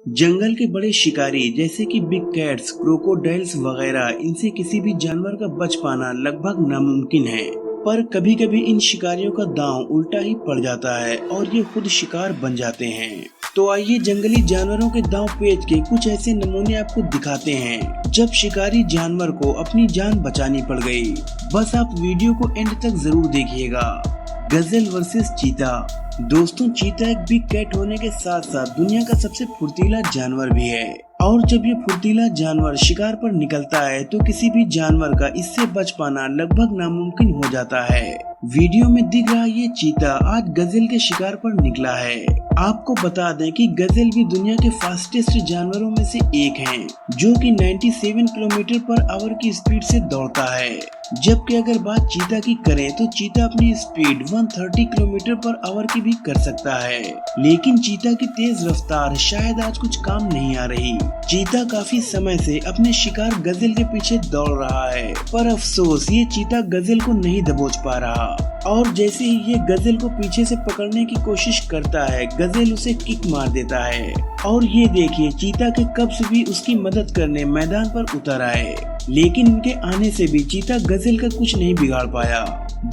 जंगल के बड़े शिकारी जैसे कि बिग कैट्स, क्रोकोडाइल्स वगैरह, इनसे किसी भी जानवर का बच पाना लगभग नामुमकिन है। पर कभी कभी इन शिकारियों का दांव उल्टा ही पड़ जाता है और ये खुद शिकार बन जाते हैं। तो आइए जंगली जानवरों के दांव पेच के कुछ ऐसे नमूने आपको दिखाते हैं जब शिकारी जानवर को अपनी जान बचानी पड़ गई। बस आप वीडियो को एंड तक जरूर देखिएगा। गजेल वर्सेस चीता। दोस्तों, चीता एक बिग कैट होने के साथ साथ दुनिया का सबसे फुर्तीला जानवर भी है और जब ये फुर्तीला जानवर शिकार पर निकलता है तो किसी भी जानवर का इससे बच पाना लगभग नामुमकिन हो जाता है। वीडियो में दिख रहा ये चीता आज गजेल के शिकार पर निकला है। आपको बता दें कि गजेल भी दुनिया के फास्टेस्ट जानवरों में से एक है, जो कि 97 किलोमीटर पर आवर की स्पीड से दौड़ता है। जबकि अगर बात चीता की करें तो चीता अपनी स्पीड 130 किलोमीटर पर आवर की भी कर सकता है, लेकिन चीता की तेज रफ्तार शायद आज कुछ काम नहीं आ रही। चीता काफी समय से अपने शिकार गजेल के पीछे दौड़ रहा है, पर अफसोस ये चीता गजेल को नहीं दबोच पा रहा और जैसे ही ये गजेल को पीछे से पकड़ने की कोशिश करता है, गजेल उसे किक मार देता है और ये देखिए चीता के कब्ज भी उसकी मदद करने मैदान पर उतर आए। लेकिन उनके आने से भी चीता गजेल का कुछ नहीं बिगाड़ पाया,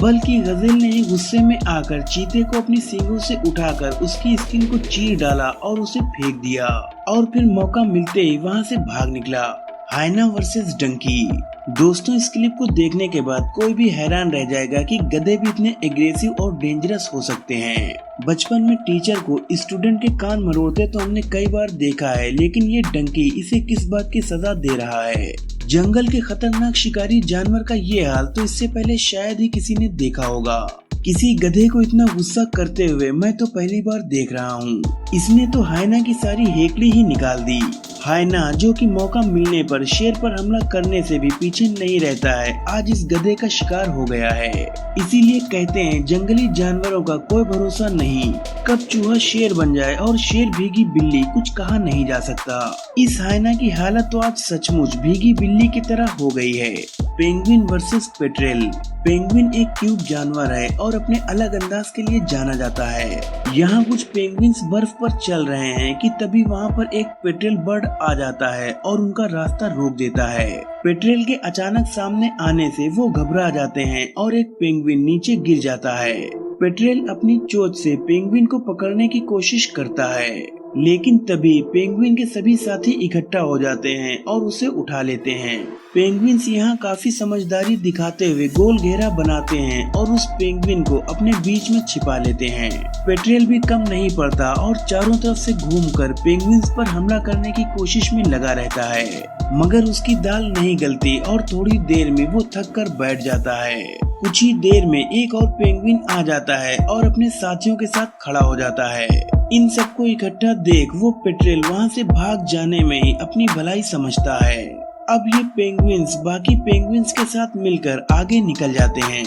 बल्कि गजेल ने ही गुस्से में आकर चीते को अपनी सींगों से उठाकर उसकी स्किन को चीर डाला और उसे फेंक दिया और फिर मौका मिलते ही वहां से भाग निकला। हाइना वर्सेस डंकी। दोस्तों, इस क्लिप को देखने के बाद कोई भी हैरान रह जाएगा कि गधे भी इतने एग्रेसिव और डेंजरस हो सकते हैं। बचपन में टीचर को स्टूडेंट के कान मरोड़ते तो हमने कई बार देखा है, लेकिन ये डंकी इसे किस बात की सजा दे रहा है। जंगल के खतरनाक शिकारी जानवर का ये हाल तो इससे पहले शायद ही किसी ने देखा होगा। किसी गधे को इतना गुस्सा करते हुए मैं तो पहली बार देख रहा हूँ। इसने तो हाइना की सारी हेकड़ी ही निकाल दी। हाइना, जो कि मौका मिलने पर शेर पर हमला करने से भी पीछे नहीं रहता है, आज इस गधे का शिकार हो गया है। इसीलिए कहते हैं जंगली जानवरों का कोई भरोसा नहीं, कब चूहा शेर बन जाए और शेर भीगी बिल्ली, कुछ कहा नहीं जा सकता। इस हाइना की हालत तो आज सचमुच भीगी बिल्ली की तरह हो गई है। Penguin versus petrel. पेंगुइन एक क्यूट जानवर है और अपने अलग अंदाज के लिए जाना जाता है। यहाँ कुछ पेंगुइन्स बर्फ पर चल रहे हैं कि तभी वहाँ पर एक पेट्रेल बर्ड आ जाता है और उनका रास्ता रोक देता है। पेट्रेल के अचानक सामने आने से वो घबरा जाते हैं और एक पेंगुइन नीचे गिर जाता है। पेट्रेल अपनी चोंच से पेंगुइन को पकड़ने की कोशिश करता है, लेकिन तभी पेंगुइन के सभी साथी इकट्ठा हो जाते हैं और उसे उठा लेते हैं। पेंगुइन्स यहाँ काफी समझदारी दिखाते हुए गोल घेरा बनाते हैं और उस पेंगुइन को अपने बीच में छिपा लेते हैं। पेट्रेल भी कम नहीं पड़ता और चारों तरफ से घूमकर पेंगुइन्स पर हमला करने की कोशिश में लगा रहता है, मगर उसकी दाल नहीं गलती और थोड़ी देर में वो थक कर बैठ जाता है। कुछ ही देर में एक और पेंगुइन आ जाता है और अपने साथियों के साथ खड़ा हो जाता है। इन सबको इकट्ठा देख वो पेट्रेल वहाँ से भाग जाने में ही अपनी भलाई समझता है। अब ये पेंगुइन्स बाकी पेंगुइन्स के साथ मिलकर आगे निकल जाते हैं।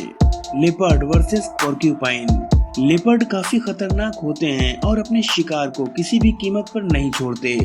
Leopard versus porcupine. लेपर्ड काफी खतरनाक होते हैं और अपने शिकार को किसी भी कीमत पर नहीं छोड़ते,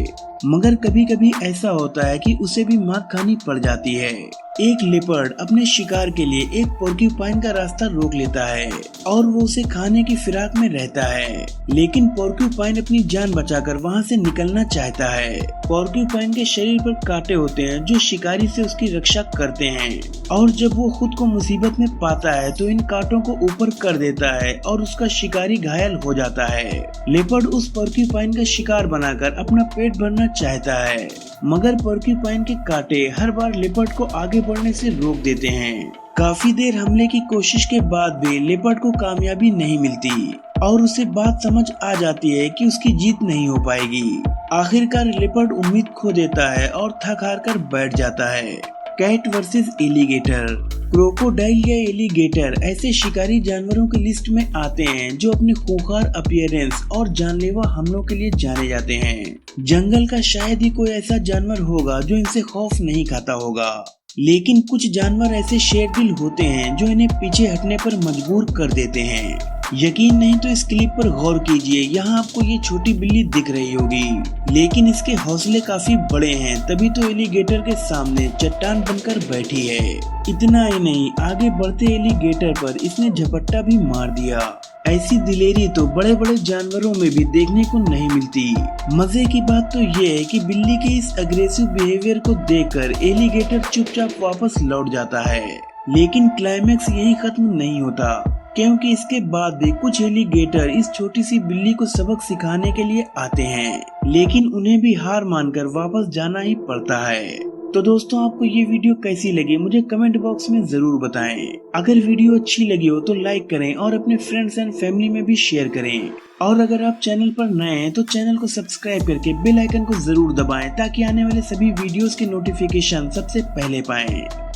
मगर कभी कभी ऐसा होता है कि उसे भी मार खानी पड़ जाती है। एक लेपर्ड अपने शिकार के लिए एक पोर्क्यूपाइन का रास्ता रोक लेता है और वो उसे खाने की फिराक में रहता है, लेकिन पोर्क्यूपाइन अपनी जान बचाकर वहाँ से निकलना चाहता है। पोर्क्यूपाइन के शरीर पर कांटे होते हैं जो शिकारी से उसकी रक्षा करते हैं और जब वो खुद को मुसीबत में पाता है तो इन कांटों को ऊपर कर देता है और उसका शिकारी घायल हो जाता है। लेपर्ड उस पोर्क्यूपाइन का शिकार बनाकर अपना पेट भरना चाहता है, मगर पोर्क्यूपाइन के कांटे हर बार लेपर्ड को आगे बढ़ने से रोक देते हैं। काफी देर हमले की कोशिश के बाद भी लेपर्ड को कामयाबी नहीं मिलती और उसे बात समझ आ जाती है कि उसकी जीत नहीं हो पाएगी। आखिरकार लेपर्ड उम्मीद खो देता है और थक हार कर बैठ जाता है। Cat versus alligator. क्रोकोडाइल या एलिगेटर ऐसे शिकारी जानवरों की लिस्ट में आते हैं जो अपने खूंखार अपीयरेंस और जानलेवा हमलों के लिए जाने जाते हैं। जंगल का शायद ही कोई ऐसा जानवर होगा जो इनसे खौफ नहीं खाता होगा, लेकिन कुछ जानवर ऐसे शेरदिल होते हैं जो इन्हें पीछे हटने पर मजबूर कर देते हैं। यकीन नहीं तो इस क्लिप पर गौर कीजिए, यहाँ आपको ये छोटी बिल्ली दिख रही होगी, लेकिन इसके हौसले काफी बड़े हैं, तभी तो एलिगेटर के सामने चट्टान बनकर बैठी है। इतना ही नहीं, आगे बढ़ते एलिगेटर पर इसने झपट्टा भी मार दिया। ऐसी दिलेरी तो बड़े बड़े जानवरों में भी देखने को नहीं मिलती। मजे की बात तो ये है कि बिल्ली के इस अग्रेसिव बिहेवियर को देखकर एलिगेटर चुपचाप वापस लौट जाता है। लेकिन क्लाइमैक्स यही खत्म नहीं होता, क्योंकि इसके बाद भी कुछ एलिगेटर इस छोटी सी बिल्ली को सबक सिखाने के लिए आते हैं, लेकिन उन्हें भी हार मानकर वापस जाना ही पड़ता है। तो दोस्तों, आपको ये वीडियो कैसी लगी मुझे कमेंट बॉक्स में जरूर बताएं। अगर वीडियो अच्छी लगी हो तो लाइक करें और अपने फ्रेंड्स एंड फैमिली में भी शेयर करें। और अगर आप चैनल पर नए हैं तो चैनल को सब्सक्राइब करके बेल आइकन को जरूर दबाएं, ताकि आने वाले सभी वीडियोस के नोटिफिकेशन सबसे पहले पाएं।